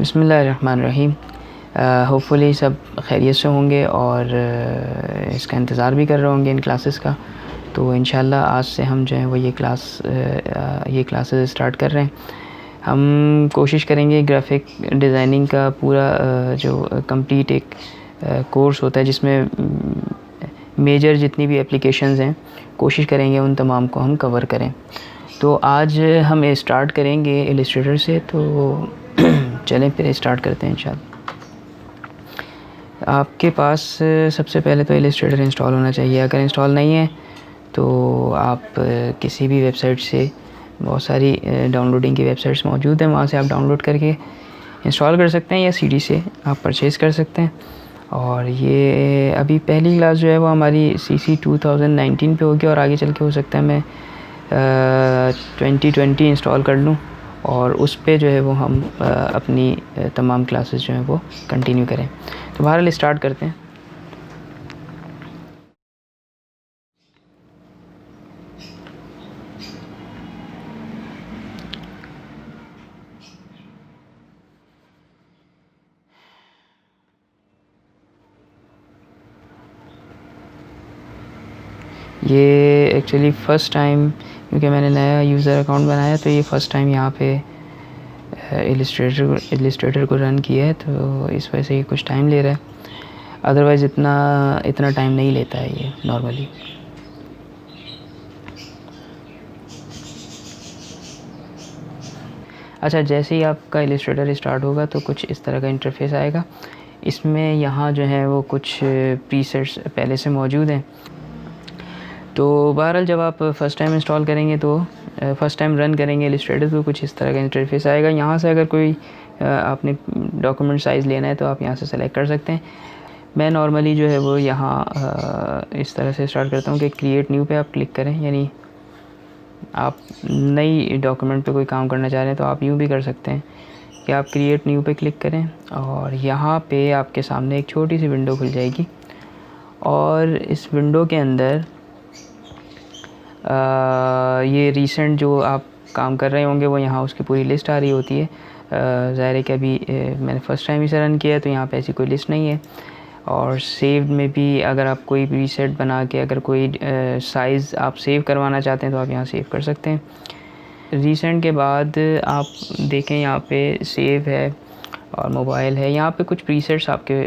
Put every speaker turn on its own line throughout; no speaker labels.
बिस्मिल्लाहिर्रहमानिर्रहीम। होपफुली सब खैरियत से होंगे और इसका इंतज़ार भी कर रहे होंगे इन क्लासेस का। तो इंशाल्लाह आज से हम जो है वो ये क्लासेस स्टार्ट कर रहे हैं। हम कोशिश करेंगे ग्राफिक डिज़ाइनिंग का पूरा जो कंप्लीट एक कोर्स होता है जिसमें मेजर जितनी भी एप्लीकेशंस हैं कोशिश करेंगे उन तमाम को हम कवर करें। तो आज हम स्टार्ट करेंगे इलस्ट्रेटर से, तो चलें फिर स्टार्ट करते हैं इंशाल्लाह। आपके पास सबसे पहले तो इलस्ट्रेटर इंस्टॉल होना चाहिए। अगर इंस्टॉल नहीं है तो आप किसी भी वेबसाइट से, बहुत सारी डाउनलोडिंग की वेबसाइट्स मौजूद हैं, वहाँ से आप डाउनलोड करके इंस्टॉल कर सकते हैं या सीडी से आप परचेज़ कर सकते हैं। और ये अभी पहली क्लास जो है वो हमारी CC 2019 पे होगी और आगे चल के हो सकता है मैं 2020 इंस्टॉल कर लूँ और उस पे जो है वो हम अपनी तमाम क्लासेस जो हैं वो कंटिन्यू करें। तो बहरहाल स्टार्ट करते हैं। ये एक्चुअली फ़र्स्ट टाइम, क्योंकि मैंने नया यूज़र अकाउंट बनाया तो ये फ़र्स्ट टाइम यहाँ पे इलस्ट्रेटर को रन किया है, तो इस वजह से ये कुछ टाइम ले रहा है। अदरवाइज़ इतना टाइम नहीं लेता है ये नॉर्मली। अच्छा, जैसे ही आपका इलस्ट्रेटर स्टार्ट होगा तो कुछ इस तरह का इंटरफेस आएगा। इसमें यहाँ जो है वो कुछ प्रीसेट्स पहले से मौजूद हैं। तो बहरहाल जब आप फ़र्स्ट टाइम इंस्टॉल करेंगे तो फ़र्स्ट टाइम रन करेंगे इलस्ट्रेटर तो कुछ इस तरह का इंटरफेस आएगा। यहाँ से अगर कोई आपने डॉक्यूमेंट साइज़ लेना है तो आप यहाँ से सेलेक्ट कर सकते हैं। मैं नॉर्मली जो है वो यहाँ इस तरह से स्टार्ट करता हूँ कि क्रिएट न्यू पे आप क्लिक करें, यानी आप नई डॉक्यूमेंट पे कोई काम करना चाह रहे हैं तो आप यूँ भी कर सकते हैं कि आप क्रिएट न्यू पे क्लिक करें और यहाँ पे आपके सामने एक छोटी सी विंडो खुल जाएगी और इस विंडो के अंदर ये रीसेंट जो आप काम कर रहे होंगे वो यहाँ उसकी पूरी लिस्ट आ रही होती है। ज़ाहिर है कि अभी मैंने फ़र्स्ट टाइम इसे रन किया है तो यहाँ पे ऐसी कोई लिस्ट नहीं है। और सेव में भी अगर आप कोई प्रीसेट बना के अगर कोई साइज़ आप सेव करवाना चाहते हैं तो आप यहाँ सेव कर सकते हैं। रीसेंट के बाद आप देखें यहाँ पे सेव है और मोबाइल है। यहाँ पे कुछ प्रीसेट्स आपके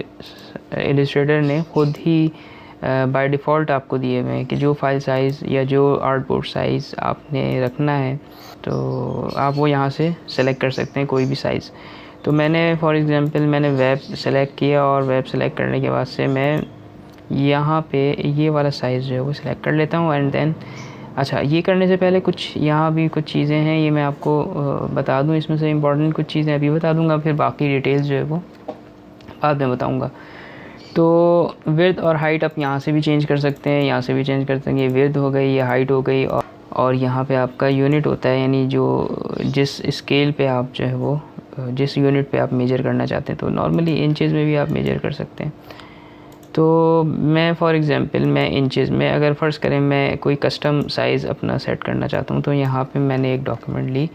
इलस्ट्रेटर ने ख़ुद ही बाय डिफ़ॉल्ट आपको दिए हुए हैं कि जो फाइल साइज़ या जो आर्टबोर्ड साइज़ आपने रखना है तो आप वो यहाँ से सेलेक्ट कर सकते हैं कोई भी साइज़। तो मैंने फॉर एग्ज़ाम्पल मैंने वेब सेलेक्ट किया और वेब सेलेक्ट करने के बाद से मैं यहाँ पे ये वाला साइज़ जो है वो सिलेक्ट कर लेता हूँ एंड देन अच्छा, ये करने से पहले कुछ यहाँ भी कुछ चीज़ें हैं, ये मैं आपको बता दूँ। इसमें से इम्पॉर्टेंट कुछ चीज़ें अभी बता दूँगा, फिर बाकी डिटेल्स जो है वो बाद में बताऊँगा। तो विड्थ और हाइट आप यहाँ से भी चेंज कर सकते हैं, यहाँ से भी चेंज कर सकते हैं। ये विड्थ हो गई, ये हाइट हो गई और यहाँ पे आपका यूनिट होता है, यानी जो जिस स्केल पे आप जो है वो जिस यूनिट पे आप मेजर करना चाहते हैं। तो नॉर्मली इंचेस में भी आप मेजर कर सकते हैं। तो मैं फॉर एग्ज़ाम्पल मैं इंचेस में अगर फ़र्ज़ करें मैं कोई कस्टम साइज़ अपना सेट करना चाहता हूँ तो यहाँ पे मैंने एक डॉक्यूमेंट ली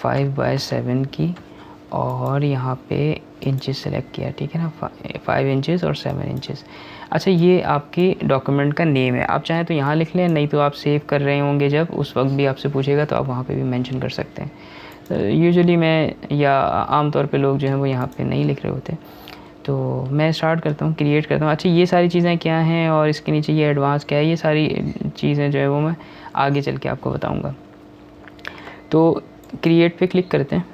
5x7 की और यहाँ पे इंचेस सेलेक्ट किया, ठीक है ना, 5 इंचेस और 7 इंचेस। अच्छा, ये आपकी डॉक्यूमेंट का नेम है, आप चाहें तो यहाँ लिख लें, नहीं तो आप सेव कर रहे होंगे जब उस वक्त भी आपसे पूछेगा तो आप वहाँ पे भी मेंशन कर सकते हैं। यूजुअली मैं या आम तौर पे लोग जो हैं वो यहाँ पे नहीं लिख रहे होते। तो मैं स्टार्ट करता हूँ, क्रिएट करता हूँ। अच्छा, ये सारी चीज़ें क्या हैं और इसके नीचे ये एडवांस क्या है, ये सारी चीज़ें जो है वो मैं आगे चल के आपको बताऊँगा। तो क्रिएट पे क्लिक करते हैं।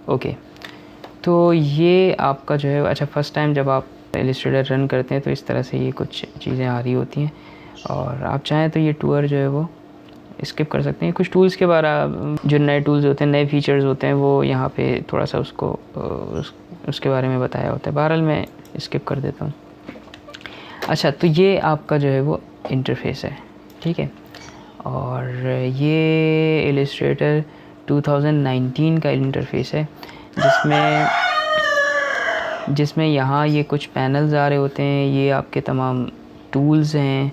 ओके, तो ये आपका जो है अच्छा फ़र्स्ट टाइम जब आप इलस्ट्रेटर रन करते हैं तो इस तरह से ये कुछ चीज़ें आ रही होती हैं और आप चाहें तो ये टूर जो है वो स्किप कर सकते हैं। कुछ टूल्स के बारे जो नए टूल्स होते हैं, नए फीचर्स होते हैं, वो यहाँ पे थोड़ा सा उसके बारे में बताया होता है। बहरहाल मैं स्किप कर देता हूँ। अच्छा, तो ये आपका जो है वो इंटरफेस है, ठीक है। और ये इलस्ट्रेटर 2019 का इंटरफेस है जिसमें यहाँ ये कुछ पैनल्स आ रहे होते हैं, ये आपके तमाम टूल्स हैं,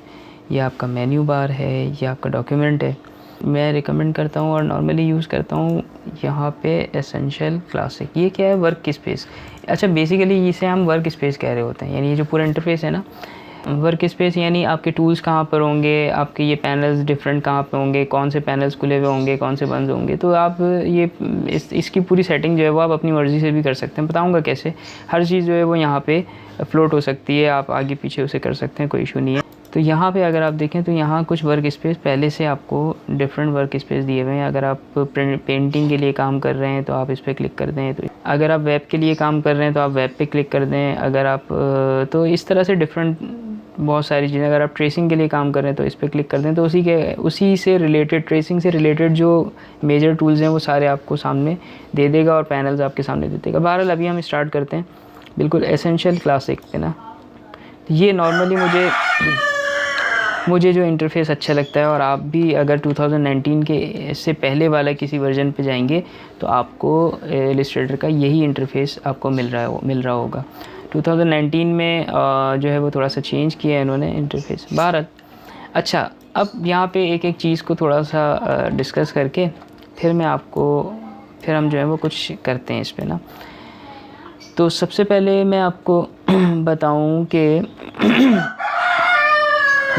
ये आपका मेन्यू बार है, ये आपका डॉक्यूमेंट है। मैं रिकमेंड करता हूँ और नॉर्मली यूज़ करता हूँ यहाँ पे एसेंशियल क्लासिक, ये क्या है, वर्क स्पेस। अच्छा बेसिकली इसे हम वर्क स्पेस कह रहे होते हैं, यानी ये जो पूरा इंटरफेस है ना, वर्क स्पेस यानी आपके टूल्स कहाँ पर होंगे, आपके ये पैनल्स डिफरेंट कहाँ पे होंगे, कौन से पैनल्स खुले हुए होंगे, कौन से बंद होंगे। तो आप ये इसकी पूरी सेटिंग जो है वो आप अपनी मर्ज़ी से भी कर सकते हैं। बताऊँगा कैसे। हर चीज़ जो है वो यहाँ पे फ्लोट हो सकती है, आप आगे पीछे उसे कर सकते हैं, कोई इशू नहीं है। तो यहाँ पे अगर आप देखें तो यहाँ कुछ वर्क स्पेस पहले से आपको डिफरेंट वर्क स्पेस दिए हुए हैं। अगर आप पेंटिंग के लिए काम कर रहे हैं तो आप इस पर क्लिक कर दें। तो अगर आप वेब के लिए काम कर रहे हैं तो आप वेब पे क्लिक कर दें। अगर आप तो इस तरह से डिफरेंट बहुत सारी चीज़ें, अगर आप ट्रेसिंग के लिए काम कर रहे हैं तो इस पर क्लिक कर दें। तो उसी से रिलेटेड, ट्रेसिंग से रिलेटेड जो मेजर टूल्स हैं वो सारे आपको सामने दे देगा और पैनल्स आपके सामने दे देगा। बहरहाल अभी हम स्टार्ट करते हैं बिल्कुल एसेंशियल क्लासिक पे ना। ये नॉर्मली मुझे जो इंटरफेस अच्छा लगता है, और आप भी अगर 2019 के से पहले वाला किसी वर्जन पे जाएंगे तो आपको इलस्ट्रेटर का यही इंटरफेस आपको मिल रहा होगा। 2019 में जो है वो थोड़ा सा चेंज किया है इन्होंने इंटरफेस। बहरहाल अच्छा, अब यहाँ पे एक एक चीज़ को थोड़ा सा डिस्कस करके फिर हम जो है वो कुछ करते हैं इस पे ना। तो सबसे पहले मैं आपको बताऊं कि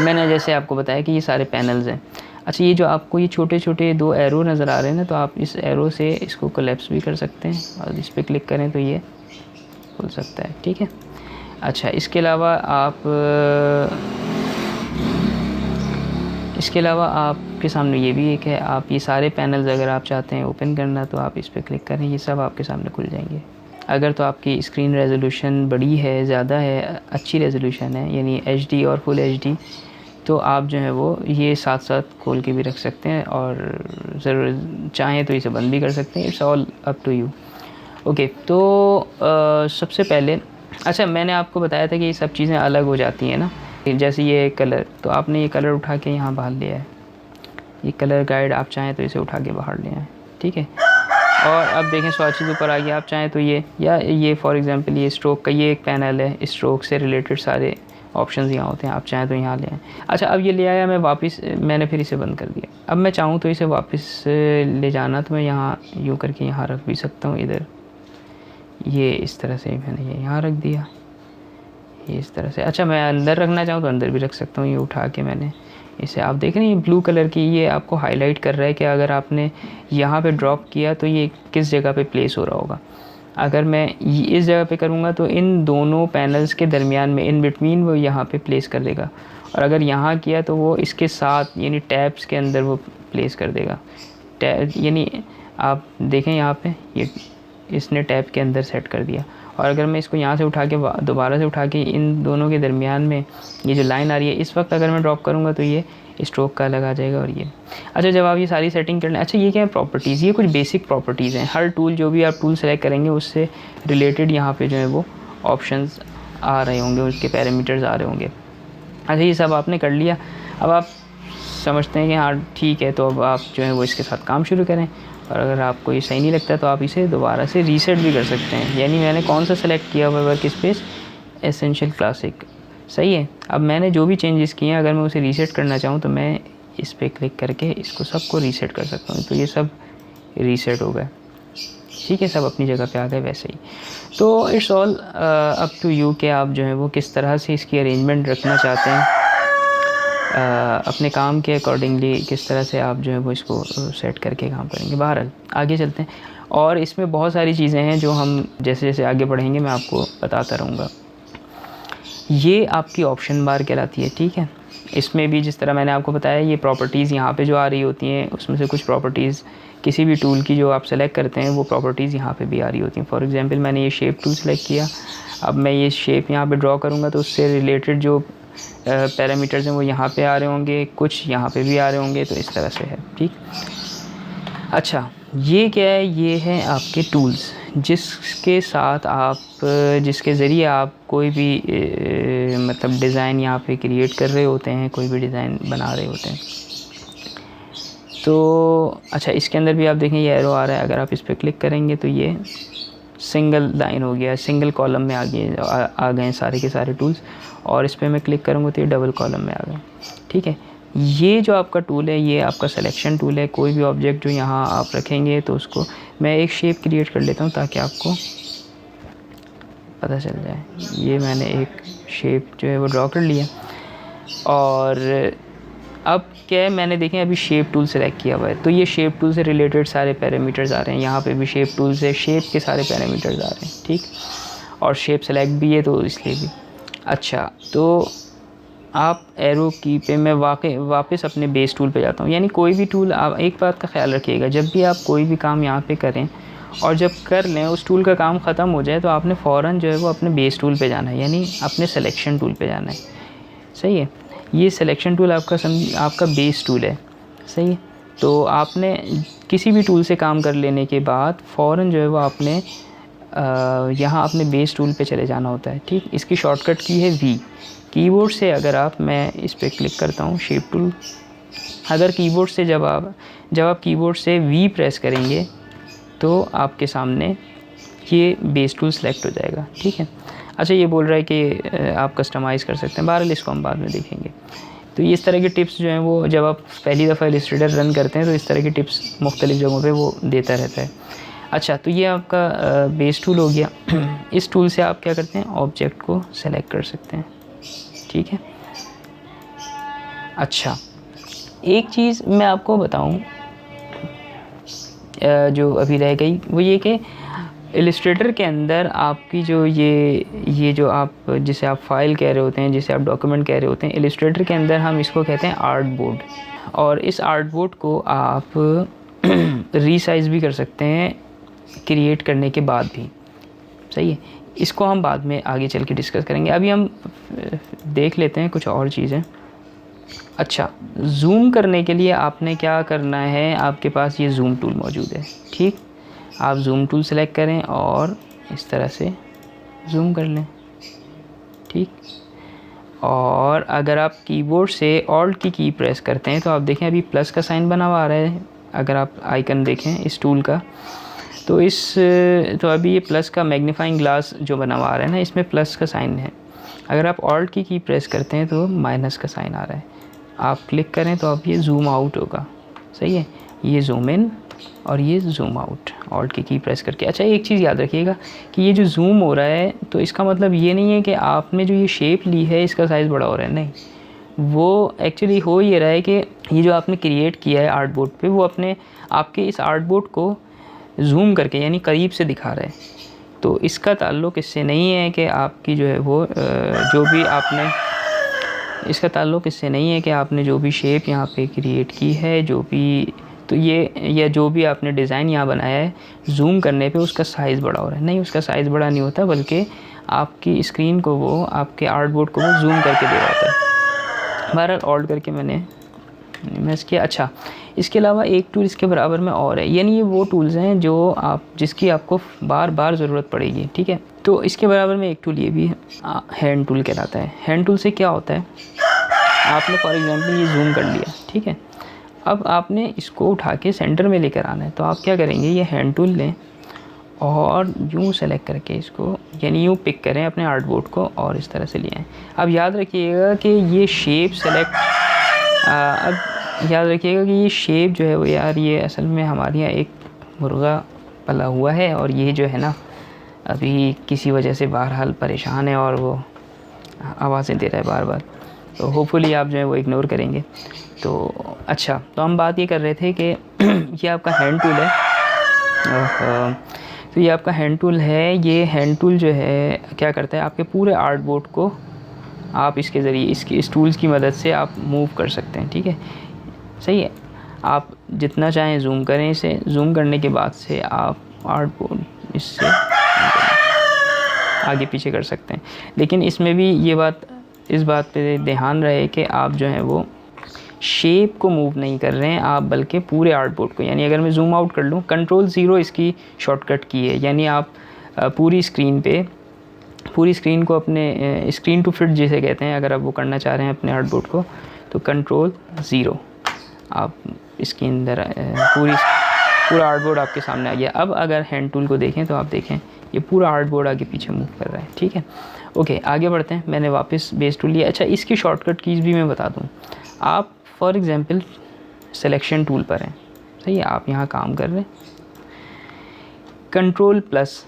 मैंने जैसे आपको बताया कि ये सारे पैनल्स हैं। अच्छा, ये जो आपको ये छोटे छोटे 2 एरो नज़र आ रहे हैं ना, तो आप इस एरो से इसको कोलैप्स भी कर सकते हैं और इस पर क्लिक करें तो ये खुल सकता है, ठीक है। अच्छा, इसके अलावा आपके सामने ये भी एक है। आप ये सारे पैनल्स अगर आप चाहते हैं ओपन करना तो आप इस पर क्लिक करें, ये सब आपके सामने खुल जाएंगे। अगर तो आपकी स्क्रीन रेजोल्यूशन बड़ी है, ज़्यादा है, अच्छी रेजोल्यूशन है यानी HD और फुल HD, तो आप जो है वो ये साथ साथ खोल के भी रख सकते हैं और ज़रूर चाहें तो इसे बंद भी कर सकते हैं। It's all up to you. Okay, तो सबसे पहले अच्छा मैंने आपको बताया था कि ये सब चीज़ें अलग हो जाती हैं ना। जैसे ये कलर, तो आपने ये कलर उठा के यहाँ बाहर लिया है, ये कलर गाइड आप चाहें तो इसे उठा के बाहर ले आए, ठीक है। और अब देखें स्वाचेस ऊपर आ गया, आप चाहें तो ये फॉर एग्जांपल ये स्ट्रोक का ये एक पैनल है, स्ट्रोक से रिलेटेड सारे ऑप्शंस यहाँ होते हैं, आप चाहें तो यहाँ ले आएँ। अच्छा, अब ये ले आया मैंने फिर इसे बंद कर दिया। अब मैं चाहूँ तो इसे वापस ले जाना, तो मैं यहाँ यूँ करके यहाँ रख भी सकता हूँ। इधर ये इस तरह से मैंने ये यहाँ रख दिया, ये इस तरह से। अच्छा, मैं अंदर रखना चाहूँ तो अंदर भी रख सकता हूँ। ये उठा के मैंने इसे, आप देख रहे हैं ब्लू कलर की, ये आपको हाईलाइट कर रहा है कि अगर आपने यहाँ पे ड्रॉप किया तो ये किस जगह पे प्लेस हो रहा होगा। अगर मैं इस जगह पे करूँगा तो इन दोनों पैनल्स के दरमियान में, इन बिटवीन, वो यहाँ पे प्लेस कर देगा। और अगर यहाँ किया तो वो इसके साथ यानी टैब्स के अंदर वो प्लेस कर देगा। यानी आप देखें यहाँ पे ये इसने टैब के अंदर सेट कर दिया। और अगर मैं इसको यहाँ से उठा के दोबारा से उठा के इन दोनों के दरमियान में ये जो लाइन आ रही है, इस वक्त अगर मैं ड्रॉप करूँगा तो ये स्ट्रोक का अलग आ जाएगा। और ये अच्छा, जब आप ये सारी सेटिंग कर लें, अच्छा ये क्या है, प्रॉपर्टीज़, ये कुछ बेसिक प्रॉपर्टीज़ हैं। हर टूल, जो भी आप टूल सेलेक्ट करेंगे उससे रिलेटेड यहाँ पे जो है वो ऑप्शंस आ रहे होंगे, उसके पैरामीटर्स आ रहे होंगे। अच्छा, ये सब आपने कर लिया। अब आप समझते हैं कि हाँ ठीक है, तो अब आप जो है वो इसके साथ काम शुरू करें। और अगर आपको ये सही नहीं लगता तो आप इसे दोबारा से रीसेट भी कर सकते हैं। यानी मैंने कौन सा सेलेक्ट किया हुआ वर्क स्पेस, एसेंशियल क्लासिक, सही है। अब मैंने जो भी चेंजेस किए हैं, अगर मैं उसे रीसेट करना चाहूँ तो मैं इस पर क्लिक करके इसको सबको रीसेट कर सकता हूँ। तो ये सब रीसेट हो गए, ठीक है, सब अपनी जगह पे आ गए वैसे ही। तो it's all up to you कि आप जो है वो किस तरह से इसकी अरेंजमेंट रखना चाहते हैं, अपने काम के अकॉर्डिंगली किस तरह से आप जो है वो इसको सेट करके काम करेंगे। बहरहाल आगे चलते हैं, और इसमें बहुत सारी चीज़ें हैं जो हम जैसे जैसे आगे बढ़ेंगे मैं आपको बताता रहूँगा। ये आपकी ऑप्शन बार कहलाती है, ठीक है। इसमें भी जिस तरह मैंने आपको बताया, ये प्रॉपर्टीज़ यहाँ पे जो आ रही होती हैं, उसमें से कुछ प्रॉपर्टीज़ किसी भी टूल की जो आप सेलेक्ट करते हैं वो प्रॉपर्टीज़ यहाँ पे भी आ रही होती हैं। फॉर एग्जांपल मैंने ये शेप टूल सेलेक्ट किया, अब मैं ये शेप यहाँ पे ड्रॉ करूँगा तो उससे रिलेटेड जो पैरामीटर्स हैं वो यहाँ पे आ रहे होंगे, कुछ यहाँ पे भी आ रहे होंगे, तो इस तरह से है, ठीक। अच्छा, ये क्या है, ये हैं आपके टूल्स जिसके साथ आप, जिसके ज़रिए आप कोई भी मतलब डिज़ाइन यहाँ पे क्रिएट कर रहे होते हैं, कोई भी डिज़ाइन बना रहे होते हैं। तो अच्छा, इसके अंदर भी आप देखें ये एरो आ रहा है, अगर आप इस पर क्लिक करेंगे तो ये सिंगल लाइन हो गया, सिंगल कॉलम में आ गए सारे के सारे टूल्स। और इस पर मैं क्लिक करूँगा तो ये डबल कॉलम में आ गए, ठीक है। ये जो आपका टूल है ये आपका सिलेक्शन टूल है। कोई भी ऑब्जेक्ट जो यहाँ आप रखेंगे तो उसको मैं एक शेप क्रिएट कर लेता हूँ ताकि आपको पता चल जाए। ये मैंने एक शेप जो है वो ड्रॉ कर लिया। और अब क्या है, मैंने देखें अभी शेप टूल सेलेक्ट किया हुआ है तो ये शेप टूल से रिलेटेड सारे पैरामीटर्स आ रहे हैं। यहाँ पे भी शेप टूल से शेप के सारे पैरामीटर्स आ रहे हैं, ठीक। और शेप सेलेक्ट भी है तो इसलिए भी। अच्छा, तो आप एरो की पे मैं वापस अपने बेस टूल पे जाता हूँ। यानी कोई भी टूल, आप एक बात का ख्याल रखिएगा, जब भी आप कोई भी काम यहाँ पे करें और जब कर लें उस टूल का काम ख़त्म हो जाए तो आपने फ़ौरन जो है वो अपने बेस टूल पे जाना है, यानी अपने सिलेक्शन टूल पे जाना है। सही है, ये सिलेक्शन टूल आपका बेस टूल है। सही है, तो आपने किसी भी टूल से काम कर लेने के बाद फ़ौरन जो है वो आपने यहाँ अपने बेस टूल पे चले जाना होता है, ठीक। इसकी शॉर्टकट की है वी। कीबोर्ड से अगर मैं इस पर क्लिक करता हूँ शेप टूल, अगर कीबोर्ड से जब आप कीबोर्ड से वी प्रेस करेंगे तो आपके सामने ये बेस टूल सेलेक्ट हो जाएगा, ठीक है। अच्छा, ये बोल रहा है कि आप कस्टमाइज़ कर सकते हैं, बहरहाल इसको हम बाद में देखेंगे। तो ये इस तरह की टिप्स जो हैं वो जब आप पहली दफ़ा इलस्ट्रेटर रन करते हैं तो इस तरह की टिप्स मुख्तलिफ़ जगहों पे वो देता रहता है। अच्छा, तो ये आपका बेस टूल हो गया। इस टूल से आप क्या करते हैं, ऑब्जेक्ट को सेलेक्ट कर सकते हैं, ठीक है। अच्छा, एक चीज़ मैं आपको बताऊं जो अभी रह गई, वो ये कि इलस्ट्रेटर के अंदर आपकी जो ये जो आप जिसे आप फाइल कह रहे होते हैं, जिसे आप डॉक्यूमेंट कह रहे होते हैं, इलस्ट्रेटर के अंदर हम इसको कहते हैं आर्ट बोर्ड। और इस आर्ट बोर्ड को आप रीसाइज़ भी कर सकते हैं क्रिएट करने के बाद भी। सही है, इसको हम बाद में आगे चल के डिस्कस करेंगे। अभी हम देख लेते हैं कुछ और चीज़ें। अच्छा, ज़ूम करने के लिए आपने क्या करना है, आपके पास ये ज़ूम टूल मौजूद है, ठीक। आप ज़ूम टूल सेलेक्ट करें और इस तरह से ज़ूम कर लें, ठीक। और अगर आप कीबोर्ड से ऑल्ट की की प्रेस करते हैं तो आप देखें अभी प्लस का साइन बना हुआ आ रहा है। अगर आप आइकन देखें इस टूल का तो अभी ये प्लस का मैग्नीफाइंग ग्लास जो बना हुआ आ रहा है ना, इसमें प्लस का साइन है। अगर आप ऑल्ट की प्रेस करते हैं तो माइनस का साइन आ रहा है। आप क्लिक करें तो अब ये ज़ूम आउट होगा। सही है, ये ज़ूम इन और ये ज़ूम आउट, ऑल्ट की प्रेस करके। अच्छा, एक चीज़ याद रखिएगा कि ये जो ज़ूम हो रहा है तो इसका मतलब ये नहीं है कि आपने जो ये शेप ली है इसका साइज़ बड़ा हो रहा है, नहीं। वो एक्चुअली हो ये रहा है कि ये जो आपने क्रिएट किया है आर्ट बोर्ड पे, वो अपने आपके इस आर्ट बोर्ड को ज़ूम करके यानी करीब से दिखा रहा है। तो इसका ताल्लुक़ इससे नहीं है कि आपकी जो है वो जो भी आपने इसका ताल्लुक़ इससे नहीं है कि आपने जो भी शेप यहाँ पे क्रिएट की है, जो भी तो ये या जो भी आपने डिज़ाइन यहाँ बनाया है, ज़ूम करने पे उसका साइज़ बड़ा हो रहा है। नहीं, उसका साइज़ बड़ा नहीं होता, बल्कि आपकी स्क्रीन को वो आपके आर्ट बोर्ड को वो ज़ूम करके दे रहा होता है। बहरहाल ऑल्ट करके मैंने किया। अच्छा, इसके अलावा एक टूल इसके बराबर में और है, यानी ये वो टूल्स हैं जो जिसकी आपको बार बार ज़रूरत पड़ेगी, ठीक है। तो इसके बराबर में एक टूल ये भी है, हैंड टूल कहलाता है। हैंड टूल से क्या होता है, आपने फॉर एग्जांपल ये ज़ूम कर लिया, ठीक है। अब आपने इसको उठा के सेंटर में लेकर आना है, तो आप क्या करेंगे, ये हैंड टूल लें और यूँ सेलेक्ट करके इसको यानी यूँ पिक करें अपने आर्ट बोर्ड को और इस तरह से ले आएँ। अब याद रखिएगा कि ये शेप सेलेक्ट अब याद रखिएगा कि ये शेप जो है वो यार ये असल में हमारे यहाँ एक मुर्गा पला हुआ है और ये जो है ना अभी किसी वजह से बहरहाल परेशान है और वो आवाज़ें दे रहा है बार बार, तो होपफुली आप जो है वो इग्नोर करेंगे। तो अच्छा, तो हम बात ये कर रहे थे कि ये आपका हैंड टूल है। तो ये आपका हैंड टूल है। ये हैंड टूल जो है क्या करता है, आपके पूरे आर्ट बोर्ड को आप इसके ज़रिए इस टूल्स की मदद से आप मूव कर सकते हैं, ठीक है। सही है, आप जितना चाहें ज़ूम करें इसे। ज़ूम करने के बाद से आप आर्ट बोर्ड इससे आगे पीछे कर सकते हैं। लेकिन इसमें भी इस बात पे ध्यान रहे कि आप जो है वो शेप को मूव नहीं कर रहे हैं आप, बल्कि पूरे आर्ट बोर्ड को। यानी अगर मैं ज़ूम आउट कर लूँ, Ctrl+0 इसकी शॉर्टकट की है। यानी आप पूरी स्क्रीन को अपने स्क्रीन टू फिट जिसे कहते हैं, अगर आप वो करना चाह रहे हैं अपने आर्ट बोर्ड को, तो Ctrl+0 आप इसके अंदर पूरा आर्ट बोर्ड आपके सामने आ गया। अब अगर हैंड टूल को देखें तो आप देखें ये पूरा आर्ट बोर्ड आगे पीछे मूव कर रहा है, ठीक है। ओके, आगे बढ़ते हैं। मैंने वापस बेस टूल लिया। अच्छा, इसकी शॉर्टकट कीज़ भी मैं बता दूं। आप फॉर एग्ज़ाम्पल सिलेक्शन टूल पर हैं, सही है, आप यहाँ काम कर रहे हैं, कंट्रोल प्लस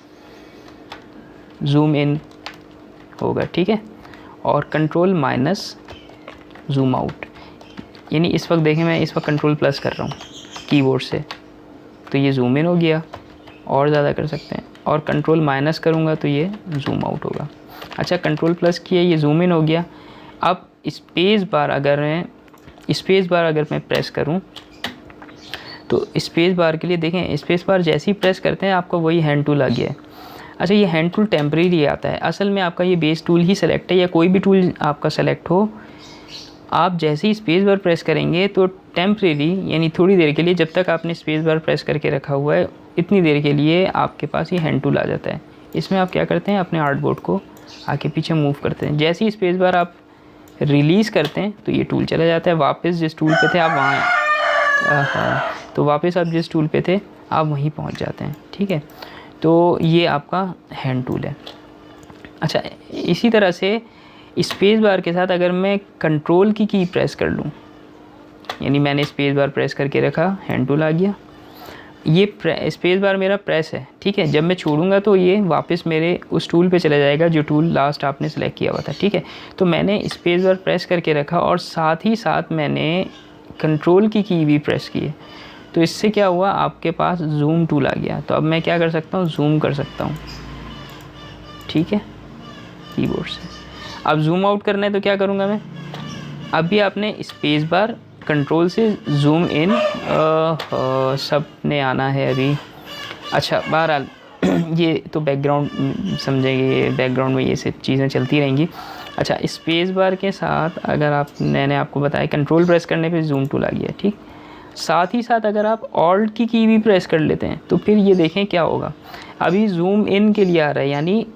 जूम इन होगा, ठीक है, और कंट्रोल माइनस जूम आउट, यानी इस वक्त देखें मैं इस वक्त कंट्रोल प्लस कर रहा हूँ कीबोर्ड से, तो ये जूम इन हो गया, और ज़्यादा कर सकते हैं, और कंट्रोल माइनस करूँगा तो ये जूम आउट होगा। अच्छा, कंट्रोल प्लस किया, ये जूम इन हो गया। अब स्पेस बार अगर मैं प्रेस करूँ तो स्पेस बार के लिए देखें, स्पेस बार जैसे ही प्रेस करते हैं आपको वही हैंड टूल आ गया है। अच्छा, ये हैंड टूल टेम्परेरी आता है, असल में आपका ये बेस टूल ही सेलेक्ट है, या कोई भी टूल आपका सेलेक्ट हो, आप जैसे ही स्पेस बार प्रेस करेंगे तो टेम्परेरी यानी थोड़ी देर के लिए, जब तक आपने स्पेस बार प्रेस करके रखा हुआ है इतनी देर के लिए आपके पास ये हैंड टूल आ जाता है। इसमें आप क्या करते हैं, अपने आर्टबोर्ड को आगे पीछे मूव करते हैं, जैसे ही स्पेस बार आप रिलीज़ करते हैं तो ये टूल चला जाता है, वापस जिस टूल पे थे आप वहाँ, तो वापस आप जिस टूल पे थे आप वहीं पहुँच जाते हैं, ठीक है। तो ये आपका हैंड टूल है। अच्छा, इसी तरह से स्पेस बार के साथ अगर मैं कंट्रोल की प्रेस कर लूँ, यानी मैंने स्पेस बार प्रेस करके रखा, हैंड टूल आ गया, ये स्पेस बार मेरा प्रेस है, ठीक है, जब मैं छोड़ूंगा तो ये वापस मेरे उस टूल पे चला जाएगा जो टूल लास्ट आपने सेलेक्ट किया हुआ था, ठीक है। तो मैंने स्पेस बार प्रेस करके रखा और साथ ही साथ मैंने कंट्रोल की भी प्रेस की है, तो इससे क्या हुआ, आपके पास जूम टूल आ गया। तो अब मैं क्या कर सकता हूँ, जूम कर सकता हूँ, ठीक है, कीबोर्ड से। अब जूम आउट करना है तो क्या करूँगा मैं, अभी आपने स्पेस बार कंट्रोल से जूम इन सब ने आना है अभी। अच्छा, बहरहाल ये तो बैकग्राउंड समझेंगे, बैकग्राउंड में ये सब चीज़ें चलती रहेंगी। अच्छा, स्पेस बार के साथ अगर मैंने आपको बताया कंट्रोल प्रेस करने पे जूम टूल आ गया, ठीक। साथ ही साथ अगर आप ऑल्ट की भी प्रेस कर लेते हैं तो फिर ये देखें क्या होगा, अभी जूम इन के लिए आ रहा है, यानी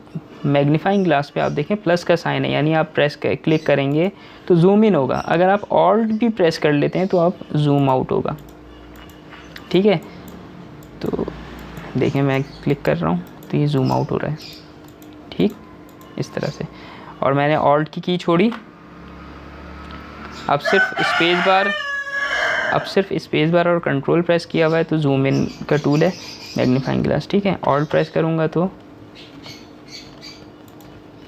मैग्नीफाइंग ग्लास पे आप देखें प्लस का साइन है, यानी आप क्लिक करेंगे तो जूम इन होगा, अगर आप ऑल्ट भी प्रेस कर लेते हैं तो आप जूम आउट होगा, ठीक है। तो देखें मैं क्लिक कर रहा हूँ तो ये जूम आउट हो रहा है, ठीक, इस तरह से। और मैंने ऑल्ट की छोड़ी, अब सिर्फ स्पेस बार और कंट्रोल प्रेस किया हुआ है तो जूम इन का टूल है मैग्नीफाइंग ग्लास, ठीक है। ऑल्ट प्रेस करूँगा तो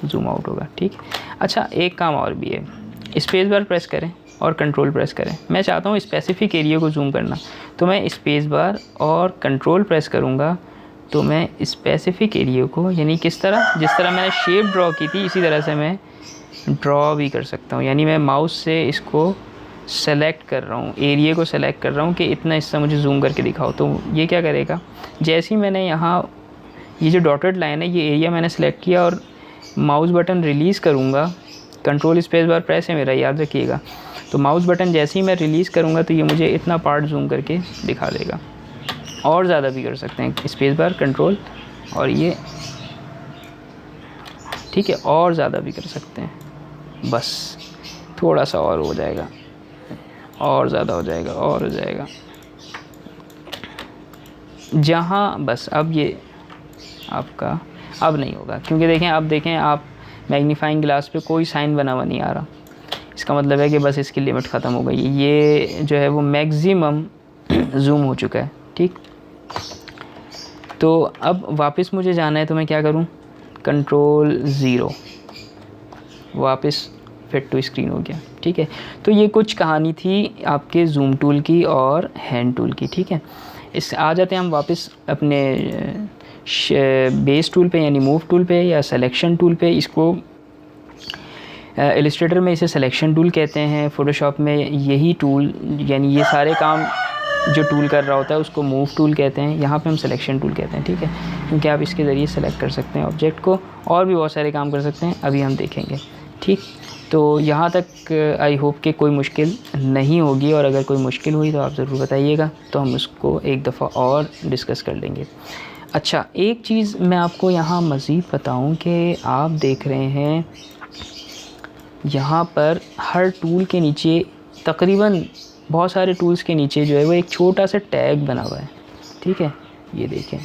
जूम आउट होगा, ठीक। अच्छा, एक काम और भी है, स्पेस बार प्रेस करें और कंट्रोल प्रेस करें, मैं चाहता हूँ स्पेसिफिक एरिया को जूम करना, तो मैं स्पेस बार और कंट्रोल प्रेस करूँगा तो मैं स्पेसिफिक एरिया को, यानी किस तरह, जिस तरह मैंने शेप ड्रॉ की थी इसी तरह से मैं ड्रॉ भी कर सकता हूँ, यानी मैं माउस से इसको सेलेक्ट कर रहा हूँ, एरिया को सेलेक्ट कर रहा हूँ कि इतना हिस्सा मुझे जूम करके दिखाओ। तो ये क्या करेगा, जैसे ही मैंने यहाँ ये जो डॉटेड लाइन है ये एरिया मैंने सेलेक्ट किया और माउस बटन रिलीज़ करूँगा, कंट्रोल स्पेस बार प्रेस है मेरा, याद रखिएगा, तो माउस बटन जैसे ही मैं रिलीज़ करूँगा तो ये मुझे इतना पार्ट जूम करके दिखा देगा। और ज़्यादा भी कर सकते हैं, स्पेस बार कंट्रोल और ये, ठीक है, और ज़्यादा भी कर सकते हैं, बस थोड़ा सा और हो जाएगा, और ज़्यादा हो जाएगा, और हो जाएगा, जहाँ बस अब ये आपका अब नहीं होगा, क्योंकि देखें आप मैग्नीफाइंग ग्लास पे कोई साइन बना हुआ नहीं आ रहा, इसका मतलब है कि बस इसकी लिमिट ख़त्म हो गई, ये जो है वो मैक्सिमम जूम हो चुका है, ठीक। तो अब वापस मुझे जाना है तो मैं क्या करूं, कंट्रोल 0, वापस फिट टू स्क्रीन हो गया, ठीक है। तो ये कुछ कहानी थी आपके जूम टूल की और हैंड टूल की, ठीक है। इस आ जाते हैं हम वापस अपने बेस टूल पे, यानी मूव टूल पे या सिलेक्शन टूल पे। इसको इलस्ट्रेटर में इसे सिलेक्शन टूल कहते हैं, फ़ोटोशॉप में यही टूल, यानी ये सारे काम जो टूल कर रहा होता है उसको मूव टूल कहते हैं, यहाँ पे हम सिलेक्शन टूल कहते हैं, ठीक है, क्योंकि आप इसके ज़रिए सेलेक्ट कर सकते हैं ऑब्जेक्ट को, और भी बहुत सारे काम कर सकते हैं, अभी हम देखेंगे, ठीक। तो यहाँ तक आई होप कि कोई मुश्किल नहीं होगी, और अगर कोई मुश्किल हुई तो आप ज़रूर बताइएगा, तो हम उसको एक दफ़ा और डिस्कस कर लेंगे। अच्छा, एक चीज़ मैं आपको यहाँ मज़ीद बताऊँ कि आप देख रहे हैं यहाँ पर हर टूल के नीचे, तकरीबन बहुत सारे टूल्स के नीचे जो है वो एक छोटा सा टैग बना हुआ है, ठीक है, ये देखें,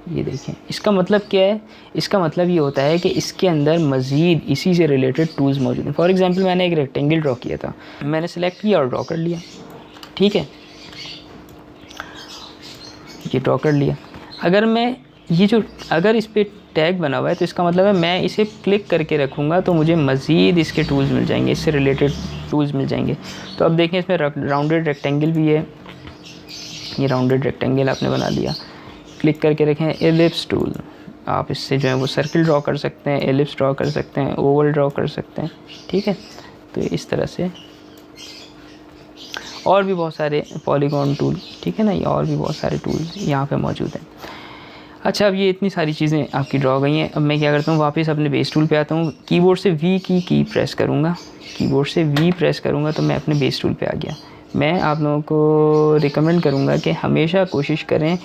ये देखें, इसका मतलब क्या है? इसका मतलब ये होता है कि इसके अंदर मज़ीद इसी से रिलेटेड टूल्स मौजूद हैं। फॉर एग्जांपल मैंने एक रेक्टेंगल ड्रॉ किया था, मैंने सेलेक्ट किया और ड्रॉ कर लिया, ठीक है, ये ड्रॉ कर लिया। अगर मैं ये जो अगर इस पर टैग बना हुआ है तो इसका मतलब है मैं इसे क्लिक करके रखूँगा तो मुझे मज़ीद इसके टूल्स मिल जाएंगे, इससे रिलेटेड टूल्स मिल जाएंगे। तो अब देखें इसमें राउंडेड रेक्टेंगल भी है, ये राउंडेड रेक्टेंगल आपने बना लिया, क्लिक करके रखें एलिप्स टूल, आप इससे जो है वो सर्किल ड्रॉ कर सकते हैं, एलिप्स ड्रॉ कर सकते हैं, ओवल ड्रॉ कर सकते हैं, ठीक है। तो इस तरह से और भी बहुत सारे पॉलीगॉन टूल, ठीक है ना, ये और भी बहुत सारे टूल्स यहाँ पे मौजूद हैं। अच्छा, अब ये इतनी सारी चीज़ें आपकी ड्रॉ गई हैं। अब मैं क्या करता हूँ, वापस अपने बेस टूल पे आता हूँ, कीबोर्ड से वी की प्रेस करूँगा, कीबोर्ड से वी प्रेस करूँगा तो मैं अपने बेस टूल पे आ गया। मैं आप लोगों को रिकमेंड करूँगा कि हमेशा कोशिश करें,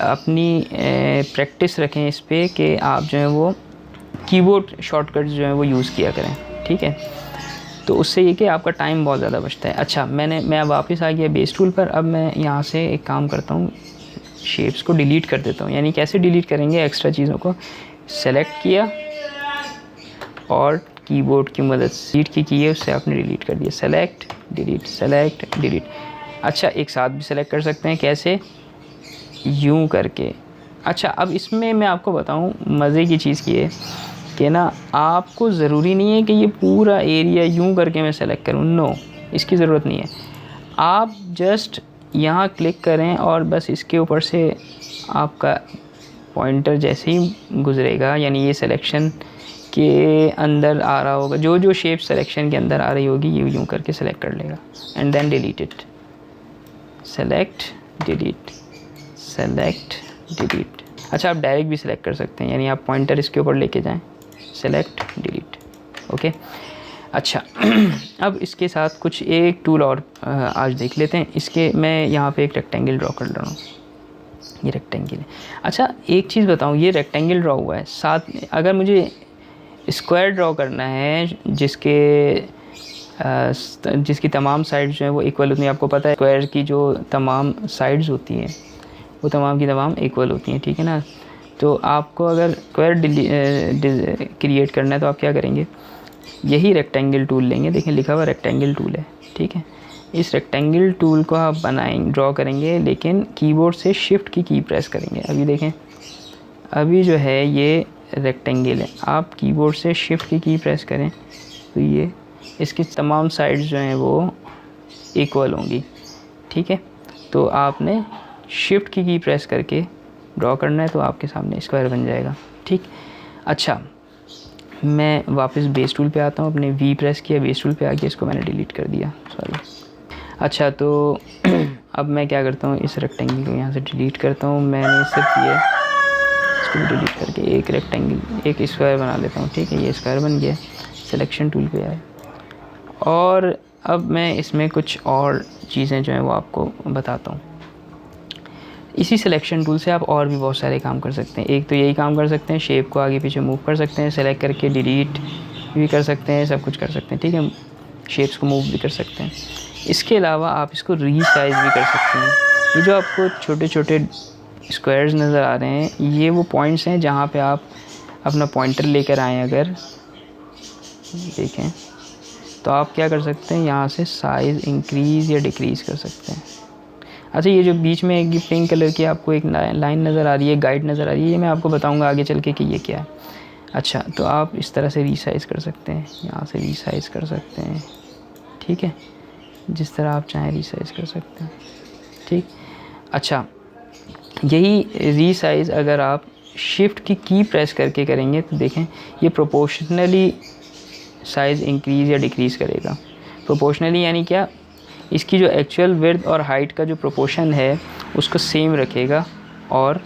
अपनी प्रैक्टिस रखें इस पे कि आप जो है वो कीबोर्ड शॉर्टकट जो है वो यूज़ किया करें, ठीक है। तो उससे ये कि आपका टाइम बहुत ज़्यादा बचता है। अच्छा, मैं वापस आ गया बेस टूल पर। अब मैं यहाँ से एक काम करता हूँ, शेप्स को डिलीट कर देता हूँ। यानी कैसे डिलीट करेंगे? एक्स्ट्रा चीज़ों को सेलेक्ट किया और कीबोर्ड की मदद से डिलीट की है, उससे आपने डिलीट कर दिया, सेलेक्ट डिलीट, सेलेक्ट डिलीट। अच्छा, एक साथ भी सेलेक्ट कर सकते हैं, कैसे? यूँ करके। अच्छा, अब इसमें मैं आपको बताऊँ, मज़े की चीज़ ये है कि ना, आपको ज़रूरी नहीं है कि ये पूरा एरिया यूँ करके मैं सेलेक्ट करूँ, नो, इसकी ज़रूरत नहीं है। आप जस्ट यहाँ क्लिक करें और बस इसके ऊपर से आपका पॉइंटर जैसे ही गुज़रेगा, यानी ये सिलेक्शन के अंदर आ रहा होगा, जो शेप सिलेक्शन के अंदर आ रही होगी, ये यूँ करके सेलेक्ट कर लेगा and then delete it, select delete, select delete. अच्छा, आप डायरेक्ट भी सिलेक्ट कर सकते हैं, यानी आप पॉइंटर इसके ऊपर लेके जाएं, सेलेक्ट डिलीट, ओके। अच्छा अब इसके साथ कुछ एक टूल और आज देख लेते हैं। इसके मैं यहाँ पे एक रेक्टेंगल ड्रॉ कर रहा हूँ, ये रेक्टेंगल है। अच्छा, एक चीज़ बताऊँ, ये रेक्टेंगल ड्रॉ हुआ है, साथ में अगर मुझे स्क्वायर ड्रॉ करना है जिसकी तमाम साइड्स जो हैं वो इक्वल होती हैं। आपको पता है स्क्वायर की जो तमाम साइड्स होती हैं वो तमाम की तमाम इक्वल होती हैं, ठीक है ना। तो आपको अगर स्क्वायर क्रिएट करना है तो आप क्या करेंगे, यही रेक्टेंगल टूल लेंगे, देखें लिखा हुआ रेक्टेंगल टूल है, ठीक है। इस रेक्टेंगल टूल को आप ड्रॉ करेंगे, लेकिन कीबोर्ड से शिफ्ट की प्रेस करेंगे। अभी देखें, अभी जो है ये रेक्टेंगल है, आप कीबोर्ड से शिफ्ट की प्रेस करें तो ये इसकी तमाम साइड्स जो हैं वो इक्वल होंगी, ठीक है। तो आपने शिफ्ट की प्रेस करके ड्रॉ करना है तो आपके सामने स्क्वायर बन जाएगा, ठीक। अच्छा, मैं वापस बेस टूल पे आता हूँ, अपने वी प्रेस किया, बेस टूल पे आ गया, इसको मैंने डिलीट कर दिया, सॉरी। अच्छा, तो अब मैं क्या करता हूँ, इस रेक्टेंगल को यहाँ से डिलीट करता हूँ। मैंने सिर्फ ये इसको भी डिलीट करके एक रेक्टेंगल, एक स्क्वायर बना लेता हूँ, ठीक है। ये स्क्वायर बन गया, सिलेक्शन टूल पे आए, और अब मैं इसमें कुछ और चीज़ें जो हैं वो आपको बताता हूँ। इसी सिलेक्शन टूल से आप और भी बहुत सारे काम कर सकते हैं। एक तो यही काम कर सकते हैं, शेप को आगे पीछे मूव कर सकते हैं, सेलेक्ट करके डिलीट भी कर सकते हैं, सब कुछ कर सकते हैं, ठीक है। शेप्स को मूव भी कर सकते हैं। इसके अलावा आप इसको रीसाइज़ भी कर सकते हैं। ये जो आपको छोटे छोटे स्क्वायर्स नज़र आ रहे हैं, ये वो पॉइंट्स हैं जहाँ पे आप अपना पॉइंटर लेकर आएँ, अगर देखें तो आप क्या कर सकते हैं, यहाँ से साइज़ इंक्रीज़ या डिक्रीज़ कर सकते हैं। अच्छा, ये जो बीच में एक पिंक कलर की आपको एक लाइन नज़र आ रही है, गाइड नज़र आ रही है, ये मैं आपको बताऊंगा आगे चल के कि ये क्या है। अच्छा, तो आप इस तरह से रीसाइज़ कर सकते हैं, यहाँ से रीसाइज़ कर सकते हैं, ठीक है, जिस तरह आप चाहें रीसाइज़ कर सकते हैं, ठीक। अच्छा, यही रीसाइज़ अगर आप शिफ्ट की प्रेस करके करेंगे तो देखें ये प्रोपोर्शनली साइज़ इंक्रीज़ या डिक्रीज़ करेगा। प्रोपोर्शनली यानी क्या, इसकी जो एक्चुअल विड्थ और हाइट का जो प्रोपोर्शन है उसको सेम रखेगा, और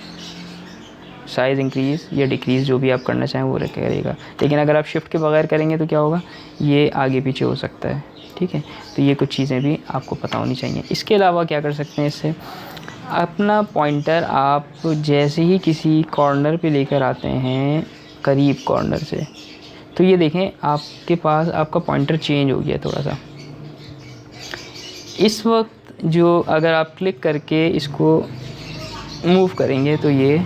साइज़ इंक्रीज़ या डिक्रीज़ जो भी आप करना चाहें वो करेगा। लेकिन अगर आप शिफ्ट के बगैर करेंगे तो क्या होगा, ये आगे पीछे हो सकता है, ठीक है। तो ये कुछ चीज़ें भी आपको पता होनी चाहिए। इसके अलावा क्या कर सकते हैं, इससे अपना पॉइंटर आप जैसे ही किसी कॉर्नर पे लेकर आते हैं, करीब कॉर्नर से, तो ये देखें आपके पास आपका पॉइंटर चेंज हो गया थोड़ा सा। इस वक्त जो अगर आप क्लिक करके इसको मूव करेंगे तो ये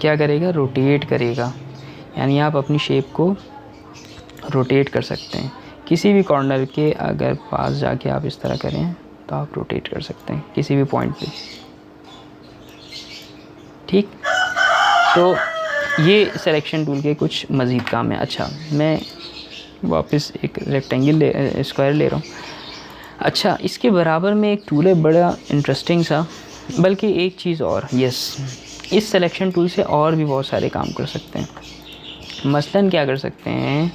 क्या करेगा, रोटेट करेगा। यानी आप अपनी शेप को रोटेट कर सकते हैं। किसी भी कॉर्नर के अगर पास जाके आप इस तरह करें तो आप रोटेट कर सकते हैं किसी भी पॉइंट पे, ठीक। तो ये सिलेक्शन टूल के कुछ मज़ीद काम है। अच्छा, मैं वापस एक रेक्टेंगल स्क्वायर ले रहा हूँ। अच्छा, इसके बराबर में एक टूल है बड़ा इंटरेस्टिंग सा, बल्कि एक चीज़ और, इस सिलेक्शन टूल से और भी बहुत सारे काम कर सकते हैं। मसलन क्या कर सकते हैं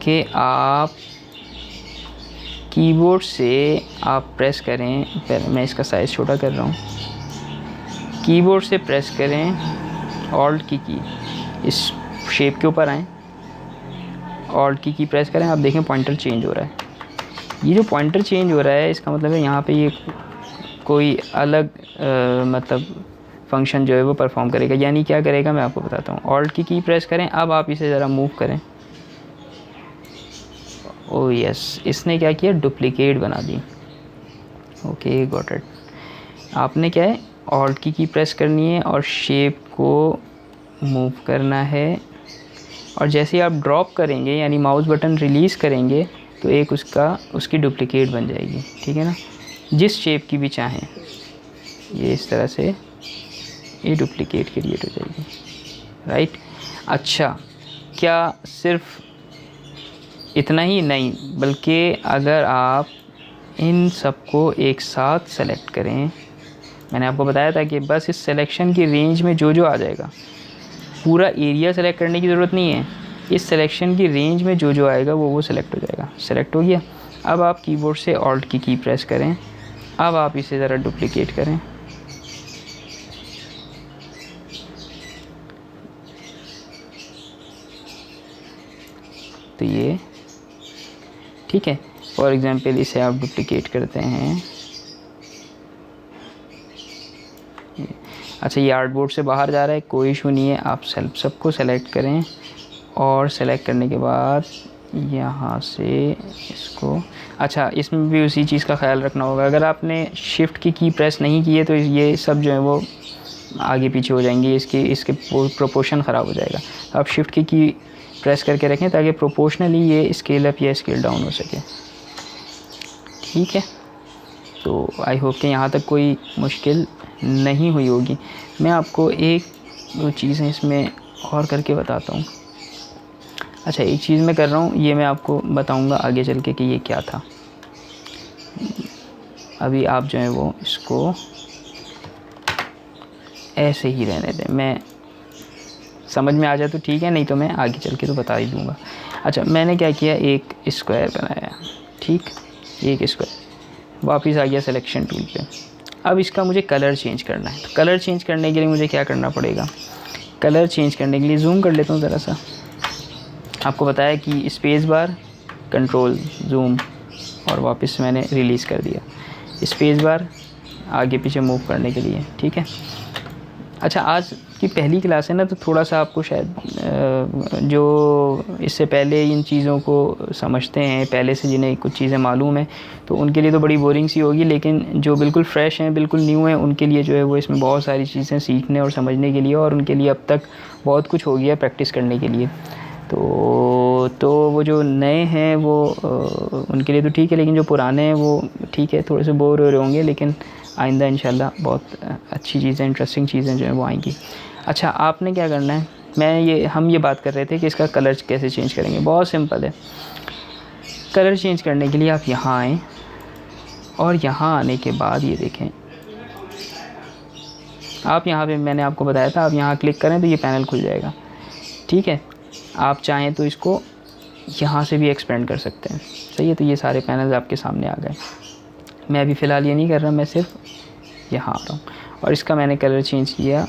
कि आप कीबोर्ड से आप प्रेस करें, पहले मैं इसका साइज़ छोटा कर रहा हूँ, कीबोर्ड से प्रेस करें ऑल्ट की इस शेप के ऊपर आएँ, ऑल्ट की प्रेस करें, आप देखें पॉइंटर चेंज हो रहा है। ये जो पॉइंटर चेंज हो रहा है इसका मतलब है यहाँ पे ये कोई अलग मतलब फंक्शन जो है वो परफॉर्म करेगा। यानी क्या करेगा मैं आपको बताता हूँ। ऑल्ट की प्रेस करें, अब आप इसे ज़रा मूव करें। ओह यस, इसने क्या किया, डुप्लीकेट बना दी। Okay, got it. आपने क्या है, ऑल्ट की प्रेस करनी है और शेप को मूव करना है, और जैसे आप ड्रॉप करेंगे यानी माउस बटन रिलीज़ करेंगे तो एक उसकी डुप्लीकेट बन जाएगी, ठीक है ना। जिस शेप की भी चाहें, ये इस तरह से ये डुप्लीकेट क्रिएट हो जाएगी, राइट। अच्छा, क्या सिर्फ इतना ही नहीं, बल्कि अगर आप इन सबको एक साथ सेलेक्ट करें, मैंने आपको बताया था कि बस इस सिलेक्शन की रेंज में जो आ जाएगा, पूरा एरिया सेलेक्ट करने की ज़रूरत नहीं है, इस सिलेक्शन की रेंज में जो आएगा वो सेलेक्ट हो जाएगा। सेलेक्ट हो गया। अब आप कीबोर्ड से ऑल्ट की प्रेस करें, अब आप इसे ज़रा डुप्लीकेट करें, तो ये ठीक है। फॉर एग्ज़ाम्पल इसे आप डुप्लीकेट करते हैं। अच्छा, ये आर्टबोर्ड से बाहर जा रहा है, कोई इशू नहीं है। आप सबको सेलेक्ट करें और सेलेक्ट करने के बाद यहाँ से इसको, अच्छा इसमें भी उसी चीज़ का ख्याल रखना होगा। अगर आपने शिफ्ट की प्रेस नहीं की है तो ये सब जो है वो आगे पीछे हो जाएंगे, इसके प्रोपोर्शन ख़राब हो जाएगा। आप शिफ्ट की प्रेस करके रखें ताकि प्रोपोर्शनली ये स्केल अप या स्केल डाउन हो सके, ठीक है। तो आई होप कि यहाँ तक कोई मुश्किल नहीं हुई होगी। मैं आपको एक दो चीज़ें इसमें और करके बताता हूँ। अच्छा, एक चीज़ मैं कर रहा हूँ, ये मैं आपको बताऊँगा आगे चल के कि ये क्या था। अभी आप जो है वो इसको ऐसे ही रहने दें, मैं समझ में आ जाए तो ठीक है, नहीं तो मैं आगे चल के तो बता ही दूँगा। अच्छा, मैंने क्या किया, एक स्क्वायर बनाया, ठीक, एक स्क्वायर, वापस आ गया सिलेक्शन टूल पे। अब इसका मुझे कलर चेंज करना है। तो कलर चेंज करने के लिए मुझे क्या करना पड़ेगा, कलर चेंज करने के लिए जूम कर लेता हूँ ज़रा सा। आपको बताया कि स्पेस बार, कंट्रोल, जूम, और वापस मैंने रिलीज़ कर दिया। स्पेस बार आगे पीछे मूव करने के लिए, ठीक है। अच्छा, आज की पहली क्लास है ना, तो थोड़ा सा आपको शायद जो इससे पहले इन चीज़ों को समझते हैं, पहले से जिन्हें कुछ चीज़ें मालूम है, तो उनके लिए तो बड़ी बोरिंग सी होगी, लेकिन जो बिल्कुल फ्रेश हैं, बिल्कुल न्यू हैं, उनके लिए जो है वो इसमें बहुत सारी चीज़ें सीखने और समझने के लिए, और उनके लिए अब तक बहुत कुछ हो गया प्रैक्टिस करने के लिए। तो वो जो नए हैं वो उनके लिए तो ठीक है, लेकिन जो पुराने हैं वो ठीक है, थोड़े से बोर हो रहे होंगे, लेकिन आइंदा इंशाल्लाह बहुत अच्छी चीज़ें, इंटरेस्टिंग चीज़ें जो हैं वो आएंगी। अच्छा, आपने क्या करना है, हम ये बात कर रहे थे कि इसका कलर कैसे चेंज करेंगे। बहुत सिंपल है। कलर चेंज करने के लिए आप यहाँ आएँ, और यहाँ आने के बाद ये देखें, आप यहाँ पे, मैंने आपको बताया था, आप यहाँ क्लिक करें तो ये पैनल खुल जाएगा, ठीक है। आप चाहें तो इसको यहाँ से भी एक्सपेंड कर सकते हैं, सही है। तो ये सारे पैनल्स आपके सामने आ गए। मैं अभी फ़िलहाल ये नहीं कर रहा, मैं सिर्फ यहाँ आ रहा हूँ, और इसका मैंने कलर चेंज किया,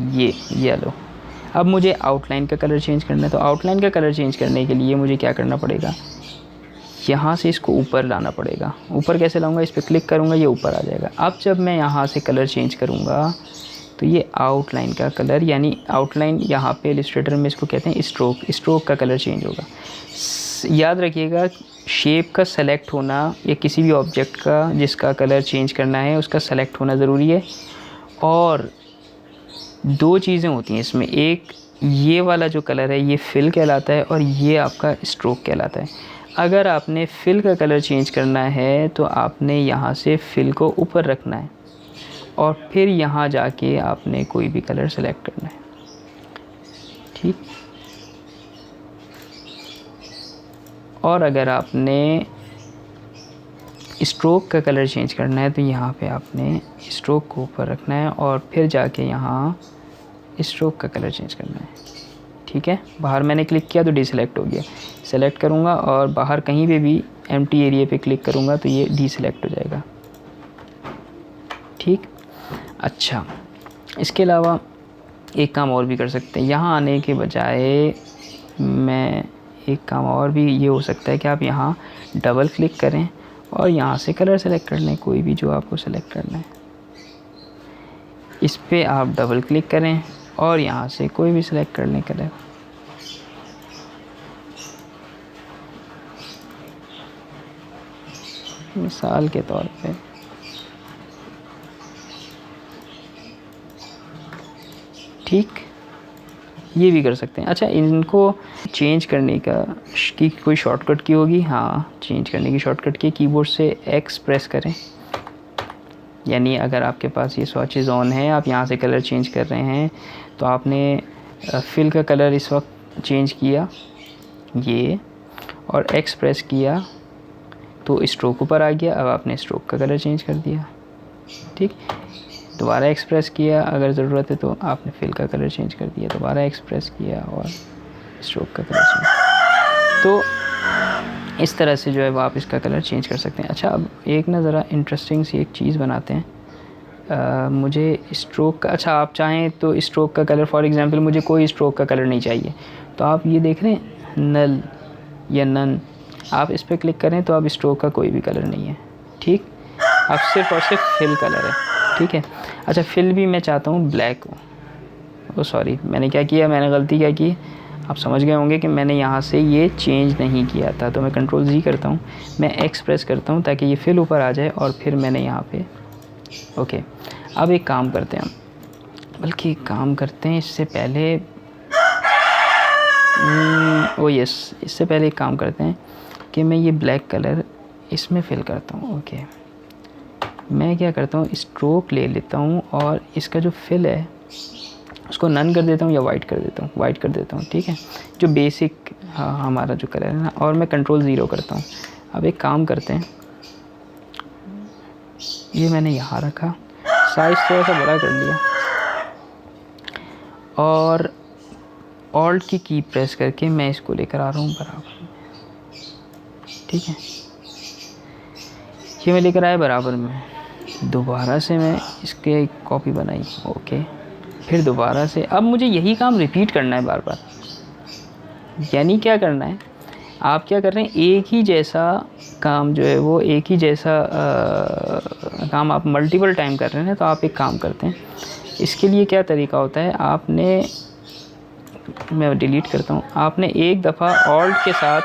ये येलो। अब मुझे आउटलाइन का कलर चेंज करना है। तो आउटलाइन का कलर चेंज करने के लिए मुझे क्या करना पड़ेगा, यहाँ से इसको ऊपर लाना पड़ेगा। ऊपर कैसे लाऊंगा, इस पर क्लिक करूँगा, ये ऊपर आ जाएगा। अब जब मैं यहाँ से कलर चेंज करूँगा तो ये आउटलाइन का कलर, यानी आउटलाइन यहाँ पे इलस्ट्रेटर में इसको कहते हैं स्ट्रोक का कलर चेंज होगा। याद रखिएगा, शेप का सेलेक्ट होना या किसी भी ऑब्जेक्ट का जिसका कलर चेंज करना है उसका सेलेक्ट होना ज़रूरी है, और दो चीज़ें होती हैं इसमें, एक ये वाला जो कलर है ये फिल कहलाता है और ये आपका स्ट्रोक कहलाता है। अगर आपने फिल का कलर चेंज करना है तो आपने यहाँ से फिल को ऊपर रखना है और फिर यहाँ जाके आपने कोई भी कलर सेलेक्ट करना है, ठीक। और अगर आपने स्ट्रोक का कलर चेंज करना है तो यहाँ पे आपने स्ट्रोक को ऊपर रखना है और फिर जाके यहाँ स्ट्रोक का कलर चेंज करना है, ठीक है। बाहर मैंने क्लिक किया तो डीसेलेक्ट हो गया, सेलेक्ट करूँगा और बाहर कहीं पे भी एम्प्टी एरिया पे क्लिक करूँगा तो ये डीसेलेक्ट हो जाएगा, ठीक। अच्छा, इसके अलावा एक काम और भी कर सकते हैं। यहाँ आने के बजाय मैं एक काम और भी ये हो सकता है कि आप यहाँ डबल क्लिक करें और यहाँ से कलर सेलेक्ट कर लें, कोई भी जो आपको सेलेक्ट करना है। इस पे आप डबल क्लिक करें और यहाँ से कोई भी सिलेक्ट कर लें कलर। मिसाल के तौर पे ठीक, ये भी कर सकते हैं। अच्छा, इनको चेंज करने की कोई शॉर्टकट की होगी? हाँ, चेंज करने की शॉर्टकट की कीबोर्ड से एक्स प्रेस करें। यानी अगर आपके पास ये स्वॉचेस ऑन है, आप यहाँ से कलर चेंज कर रहे हैं तो आपने फिल का कलर इस वक्त चेंज किया ये, और एक्स प्रेस किया तो स्ट्रोक ऊपर आ गया। अब आपने स्ट्रोक का कलर चेंज कर दिया, ठीक। दोबारा एक्सप्रेस किया, अगर ज़रूरत है तो आपने फिल का कलर चेंज कर दिया, दोबारा एक्सप्रेस किया और स्ट्रोक का कलर चेंज। तो इस तरह से जो है वो आप इसका कलर चेंज कर सकते हैं। अच्छा, अब एक ना ज़रा इंटरेस्टिंग सी एक चीज़ बनाते हैं। मुझे स्ट्रोक का, अच्छा आप चाहें तो स्ट्रोक का कलर, फॉर एग्ज़ाम्पल मुझे कोई स्ट्रोक का कलर नहीं चाहिए, तो आप ये देख रहे हैं नल या नन, आप इस पर क्लिक करें तो आप स्ट्रोक का कोई भी कलर नहीं है, ठीक। अब सिर्फ और सिर्फ फिल कलर है, ठीक है। अच्छा, फिल भी मैं चाहता हूँ ब्लैक हो। ओ सॉरी, मैंने क्या किया, मैंने गलती क्या की, आप समझ गए होंगे कि मैंने यहाँ से ये चेंज नहीं किया था। तो मैं कंट्रोल जी करता हूँ, मैं एक्स प्रेस करता हूँ ताकि ये फिल ऊपर आ जाए और फिर मैंने यहाँ पे ओके। अब एक काम करते हैं हम, बल्कि एक काम करते हैं इससे पहले, ओ यस, इससे पहले एक काम करते हैं कि मैं ये ब्लैक कलर इसमें फिल करता हूँ। ओके, मैं क्या करता हूँ, स्ट्रोक ले लेता हूँ और इसका जो फिल है उसको नन कर देता हूँ या वाइट कर देता हूँ, वाइट कर देता हूँ, ठीक है, जो बेसिक हमारा जो कलर है ना, और मैं कंट्रोल ज़ीरो करता हूँ। अब एक काम करते हैं, ये मैंने यहाँ रखा, साइज़ थोड़ा सा बड़ा कर लिया और ऑल्ट की प्रेस करके मैं इसको लेकर आ रहा हूँ बराबर में, ठीक है। ये मैं लेकर आया बराबर में, दोबारा से मैं इसके कॉपी बनाई, ओके, फिर दोबारा से। अब मुझे यही काम रिपीट करना है बार बार। यानी क्या करना है, आप क्या कर रहे हैं, एक ही जैसा काम जो है वो एक ही जैसा काम आप मल्टीपल टाइम कर रहे हैं। तो आप एक काम करते हैं, इसके लिए क्या तरीका होता है, आपने, मैं डिलीट करता हूँ, आपने एक दफ़ा ऑल्ट के साथ,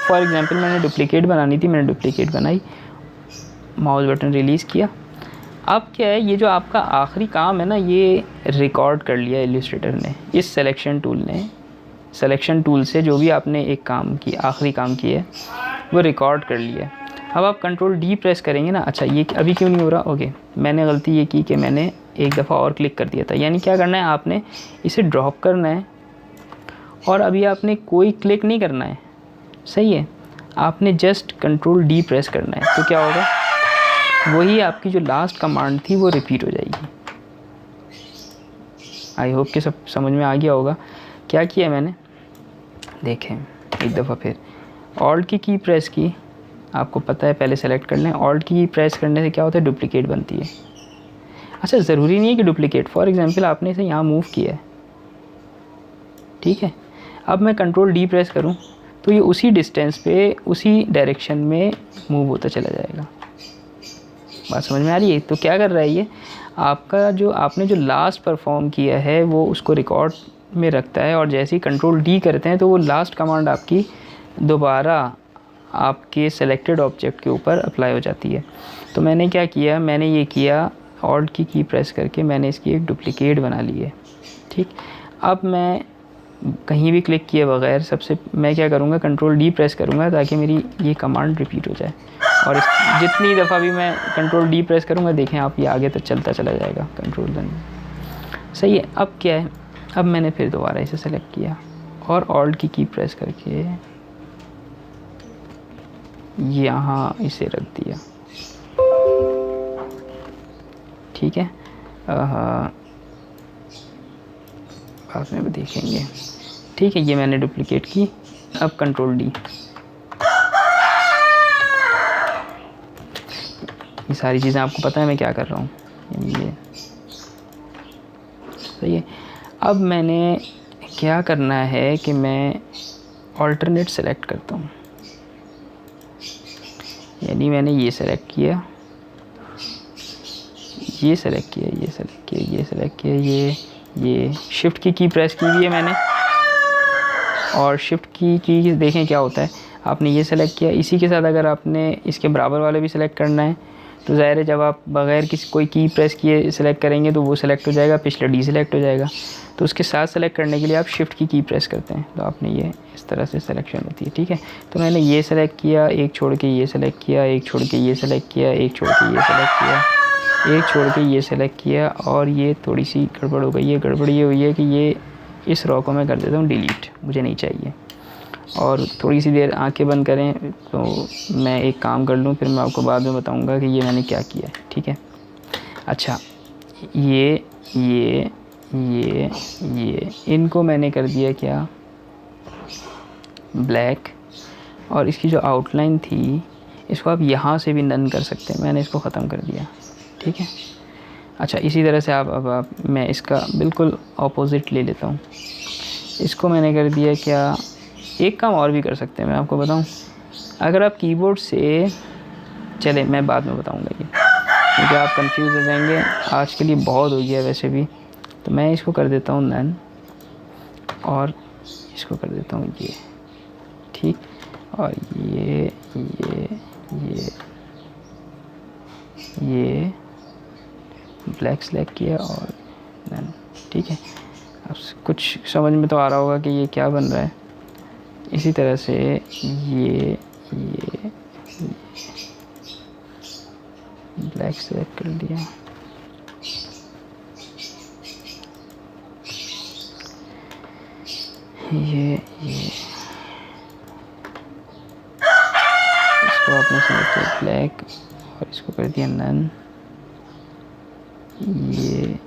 फॉर एग्ज़ाम्पल मैंने डुप्लिकेट बनानी थी, मैंने डुप्लिकेट बनाई, माउस बटन रिलीज़ किया। अब क्या है, ये जो आपका आखिरी काम है ना, ये रिकॉर्ड कर लिया इलस्ट्रेटर ने, इस सिलेक्शन टूल ने, सिलेक्शन टूल से जो भी आपने एक काम की, आखिरी काम की है वो रिकॉर्ड कर लिया। अब आप कंट्रोल डी प्रेस करेंगे ना, अच्छा ये अभी क्यों नहीं हो रहा, ओके, मैंने गलती ये की कि मैंने एक दफ़ा और क्लिक कर दिया था। यानी क्या करना है, आपने इसे ड्रॉप करना है और अभी आपने कोई क्लिक नहीं करना है, सही है, आपने जस्ट कंट्रोल डी प्रेस करना है। तो क्या होगा, वही आपकी जो लास्ट कमांड थी वो रिपीट हो जाएगी। आई होप कि सब समझ में आ गया होगा। क्या किया मैंने, देखें एक दफ़ा फिर ऑल्ट की प्रेस की, आपको पता है पहले सेलेक्ट कर लें, ऑल्ट की प्रेस करने से क्या होता है, डुप्लिकेट बनती है। अच्छा, ज़रूरी नहीं है कि डुप्लिकेट, फॉर एग्ज़ाम्पल आपने इसे यहाँ मूव किया है, ठीक है, अब मैं कंट्रोल डी प्रेस करूँ तो ये उसी डिस्टेंस पे उसी डायरेक्शन में मूव होता चला जाएगा। बात समझ में आ रही है। तो क्या कर रहा है ये, आपका जो आपने जो लास्ट परफॉर्म किया है वो उसको रिकॉर्ड में रखता है, और जैसे ही कंट्रोल डी करते हैं तो वो लास्ट कमांड आपकी दोबारा आपके सेलेक्टेड ऑब्जेक्ट के ऊपर अप्लाई हो जाती है। तो मैंने क्या किया, मैंने ये किया, ऑल्ट की प्रेस करके मैंने इसकी एक डुप्लिकेट बना ली है, ठीक, अब मैं कहीं भी क्लिक किए बगैर सबसे मैं क्या करूँगा, कंट्रोल डी प्रेस करूँगा ताकि मेरी ये कमांड रिपीट हो जाए। और जितनी दफ़ा भी मैं कंट्रोल डी प्रेस करूँगा, देखें आप, ये आगे तक चलता चला जाएगा कंट्रोल डन। सही है। अब क्या है, अब मैंने फिर दोबारा इसे सेलेक्ट किया और ऑल्ट की प्रेस करके यहाँ इसे रख दिया। ठीक है, बाद में भी देखेंगे। ठीक है, ये मैंने डुप्लिकेट की। अब कंट्रोल डी, ये सारी चीज़ें आपको पता है मैं क्या कर रहा हूँ, ये सही है। अब मैंने क्या करना है कि मैं ऑल्टरनेट सेलेक्ट करता हूँ, यानी मैंने ये सेलेक्ट किया, ये सेलेक्ट किया, ये सेलेक्ट किया, ये सेलेक्ट किया, ये शिफ्ट की प्रेस की हुई है मैंने। और शिफ्ट की देखें क्या होता है, आपने ये सेलेक्ट किया, इसी के साथ अगर आपने इसके बराबर वाले भी सेलेक्ट करना है तो ज़ाहिर है जब आप बग़ैर किसी कोई की प्रेस किए सेलेक्ट करेंगे तो वो सेलेक्ट हो जाएगा, पिछला डी सेलेक्ट हो जाएगा। तो उसके साथ सेलेक्ट करने के लिए आप शिफ्ट की प्रेस करते हैं, तो आपने ये इस तरह से सिलेक्शन होती है। ठीक है, तो मैंने ये सेलेक्ट किया, एक छोड़ के ये सेलेक्ट किया, एक छोड़ के ये सेलेक्ट किया, एक छोड़ के ये सेलेक्ट किया, एक छोड़ के ये सेलेक्ट किया, और ये थोड़ी सी गड़बड़ हो गई है। गड़बड़ ये हुई है कि ये इस रॉ को मैं कर देता हूँ डिलीट, मुझे नहीं चाहिए। और थोड़ी सी देर आंखें बंद करें तो मैं एक काम कर लूँ, फिर मैं आपको बाद में बताऊँगा कि ये मैंने क्या किया है। ठीक है, अच्छा, ये इनको मैंने कर दिया क्या, ब्लैक। और इसकी जो आउटलाइन थी इसको आप यहाँ से भी नन कर सकते हैं, मैंने इसको ख़त्म कर दिया। ठीक है, अच्छा, इसी तरह से अब मैं इसका बिल्कुल ऑपोजिट ले लेता हूँ, इसको मैंने कर दिया क्या, एक काम और भी कर सकते हैं मैं आपको बताऊं, अगर आप कीबोर्ड से, चले मैं बाद में बताऊंगा ये, क्योंकि आप कंफ्यूज हो जाएंगे, आज के लिए बहुत हो गया वैसे भी। तो मैं इसको कर देता हूँ नन, और इसको कर देता हूँ ये। ठीक, और ये ब्लैक सेलेक्ट किया और नन। ठीक है, अब कुछ समझ में तो आ रहा होगा कि ये क्या बन रहा है। इसी तरह से ये ब्लैक सेलेक्ट कर दिया, ये इसको आपने सेलेक्ट किया ब्लैक और इसको कर दिया नन। ये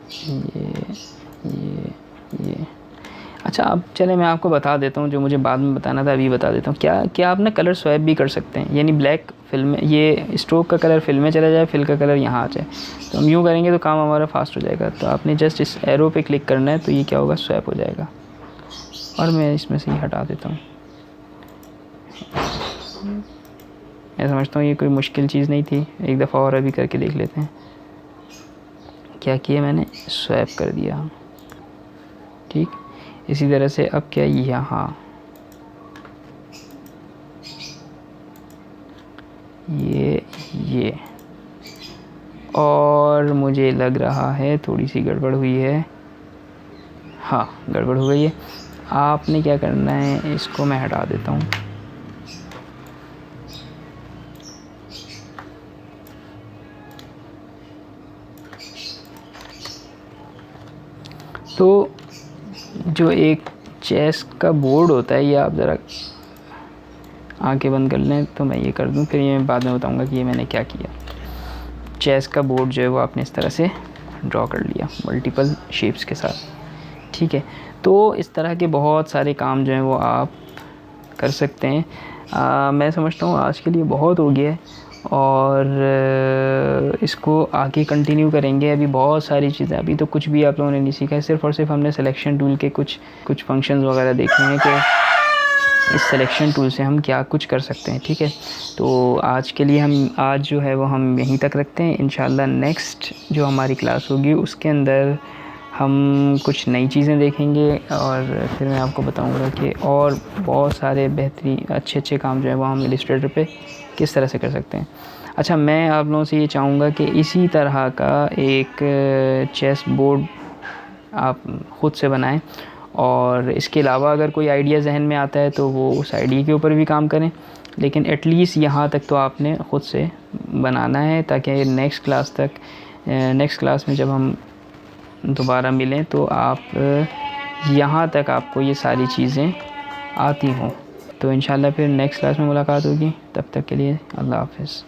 अच्छा, अब चले मैं आपको बता देता हूँ जो मुझे बाद में बताना था, अभी बता देता हूँ। क्या आप ना कलर स्वैप भी कर सकते हैं, यानी ब्लैक फिल में, ये स्ट्रोक का कलर फिल में चला जाए, फिल का कलर यहाँ आ जाए। तो हम यूँ करेंगे तो काम हमारा फास्ट हो जाएगा। तो आपने जस्ट इस एरो पे क्लिक करना है, तो ये क्या होगा, स्वैप हो जाएगा। और मैं इसमें से ही हटा देता हूँ। मैं समझता हूँ ये कोई मुश्किल चीज़ नहीं थी, एक दफ़ा और अभी करके देख लेते हैं। क्या किया मैंने, स्वैप कर दिया। ठीक, इसी तरह से अब क्या, यहाँ ये और मुझे लग रहा है थोड़ी सी गड़बड़ हुई है। हाँ, गड़बड़ हो गई है। आपने क्या करना है, इसको मैं हटा देता हूँ। तो जो एक चेस का बोर्ड होता है, ये आप ज़रा आंखें बंद कर लें तो मैं ये कर दूं, फिर ये मैं बाद में बताऊंगा कि ये मैंने क्या किया। चेस का बोर्ड जो है वो आपने इस तरह से ड्रॉ कर लिया मल्टीपल शेप्स के साथ। ठीक है, तो इस तरह के बहुत सारे काम जो हैं वो आप कर सकते हैं। मैं समझता हूँ आज के लिए बहुत हो गया है, और इसको आगे कंटिन्यू करेंगे। अभी बहुत सारी चीज़ें, अभी तो कुछ भी आप लोगों ने नहीं सीखा है, सिर्फ़ और सिर्फ हमने सिलेक्शन टूल के कुछ फंक्शंस वगैरह देखे हैं कि इस सिलेक्शन टूल से हम क्या कुछ कर सकते हैं। ठीक है, तो आज के लिए हम आज जो है वो हम यहीं तक रखते हैं। इंशाल्लाह नेक्स्ट जो हमारी क्लास होगी उसके अंदर हम कुछ नई चीज़ें देखेंगे, और फिर मैं आपको बताऊंगा कि और बहुत सारे बेहतरीन अच्छे काम जो है वो हम इलस्ट्रेटर पे किस तरह से कर सकते हैं। अच्छा, मैं आप लोगों से ये चाहूँगा कि इसी तरह का एक चेस बोर्ड आप ख़ुद से बनाएं। और इसके अलावा अगर कोई आइडिया जहन में आता है तो वो उस आइडिया के ऊपर भी काम करें, लेकिन एटलीस्ट यहाँ तक तो आपने ख़ुद से बनाना है, ताकि नेक्स्ट क्लास में जब हम दोबारा मिलें तो आप यहाँ तक आपको ये सारी चीज़ें आती हों। तो इंशाल्लाह फिर नेक्स्ट क्लास में मुलाकात होगी। तब तक के लिए अल्लाह हाफ़िज़।